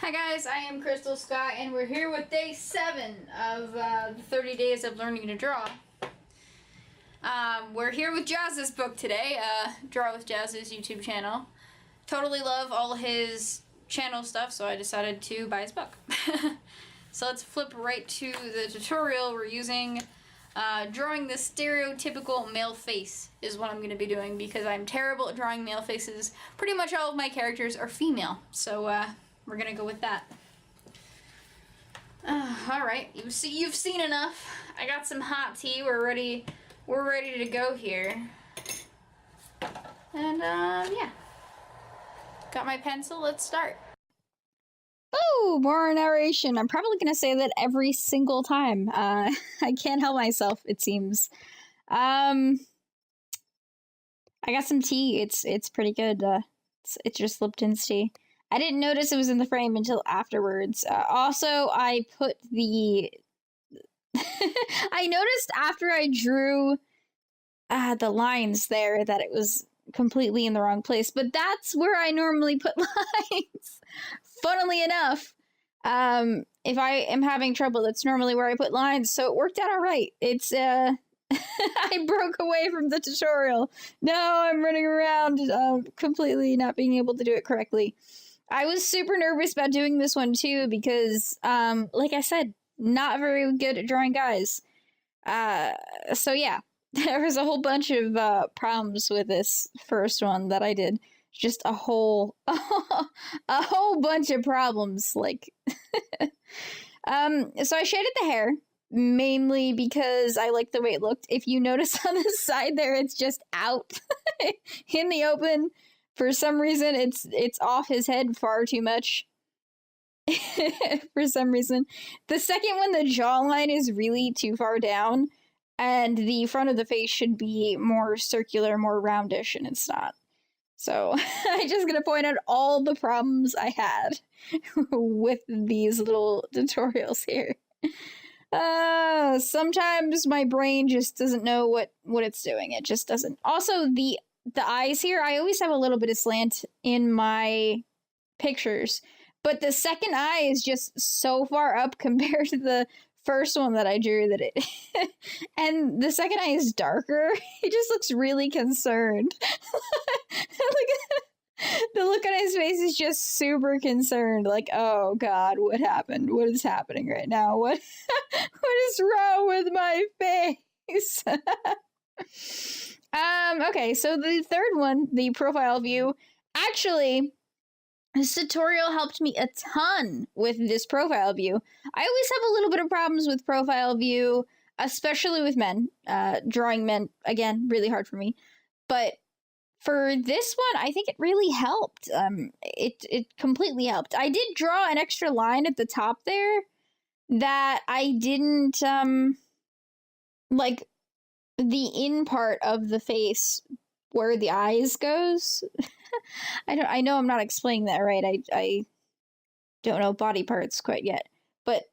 Hi guys, I am Crystal Scott, and we're here with day 7 of the 30 days of learning to draw. We're here with Jazz's book today, Draw with Jazz's YouTube channel. Totally love all his channel stuff, so I decided to buy his book. So let's flip right to the tutorial. We're using drawing the stereotypical male face is what I'm going to be doing because I'm terrible at drawing male faces. Pretty much all of my characters are female, so we're gonna go with that. Alright, you've seen enough. I got some hot tea. We're ready to go here. And yeah. Got my pencil, let's start. Oh, more narration. I'm probably gonna say that every single time. I can't help myself, it seems. I got some tea. It's pretty good. It's just Lipton's tea. I didn't notice it was in the frame until afterwards. Also, I put the... I noticed after I drew the lines there that it was completely in the wrong place, but that's where I normally put lines. Funnily enough, if I am having trouble, that's normally where I put lines, so it worked out all right. It's, I broke away from the tutorial. Now I'm running around completely not being able to do it correctly. I was super nervous about doing this one too because, like I said, not very good at drawing guys. So yeah, there was a whole bunch of problems with this first one that I did. Just a whole bunch of problems. Like, so I shaded the hair mainly because I like the way it looked. If you notice on the side there, it's just out in the open. For some reason, it's off his head far too much. For some reason. The second one, the jawline is really too far down, and the front of the face should be more circular, more roundish, and it's not. So, I'm just gonna point out all the problems I had with these little tutorials here. Sometimes my brain just doesn't know what it's doing. It just doesn't. Also, the eyes here, I always have a little bit of slant in my pictures, but the second eye is just so far up compared to the first one that I drew that it, and the second eye is darker. He just looks really concerned. The look on his face is just super concerned, like, oh god, what happened? What is happening right now? What is wrong with my face? Okay, so the third one, the profile view, actually, this tutorial helped me a ton with this profile view. I always have a little bit of problems with profile view, especially with men. Drawing men, again, really hard for me. But for this one, I think it really helped. It completely helped. I did draw an extra line at the top there that I didn't, like, the in part of the face where the eyes goes. I know I'm not explaining that right. I don't know body parts quite yet. But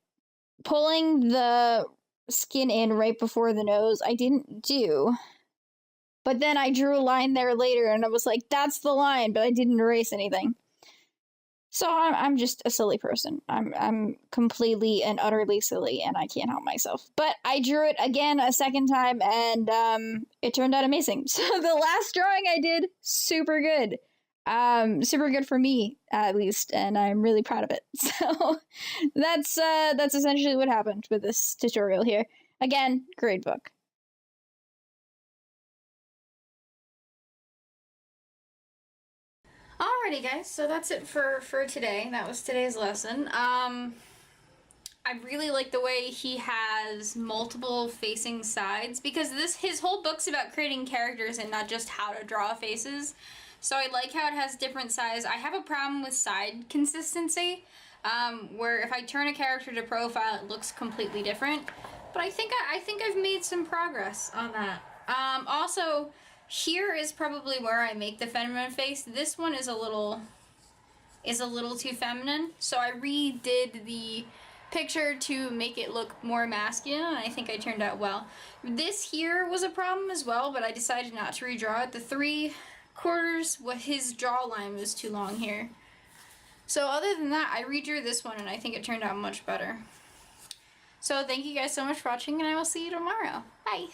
pulling the skin in right before the nose, I didn't do. But then I drew a line there later and I was like, that's the line, but I didn't erase anything. So I'm just a silly person. I'm completely and utterly silly, and I can't help myself. But I drew it again a second time, and it turned out amazing. So the last drawing I did, super good. Super good for me, at least, and I'm really proud of it. So that's essentially what happened with this tutorial here. Again, great book. Alrighty guys, so that's it for today. That was today's lesson. I really like the way he has multiple facing sides because his whole book's about creating characters and not just how to draw faces. So I like how it has different sides. I have a problem with side consistency, where if I turn a character to profile, it looks completely different. But I think I've made some progress on that. Also, here is probably where I make the feminine face. This one is a little too feminine, so I redid the picture to make it look more masculine, and I think I turned out well. This here was a problem as well, but I decided not to redraw it. The 3/4, his jawline was too long here. So other than that, I redrew this one and I think it turned out much better. So thank you guys so much for watching, and I will see you tomorrow. Bye!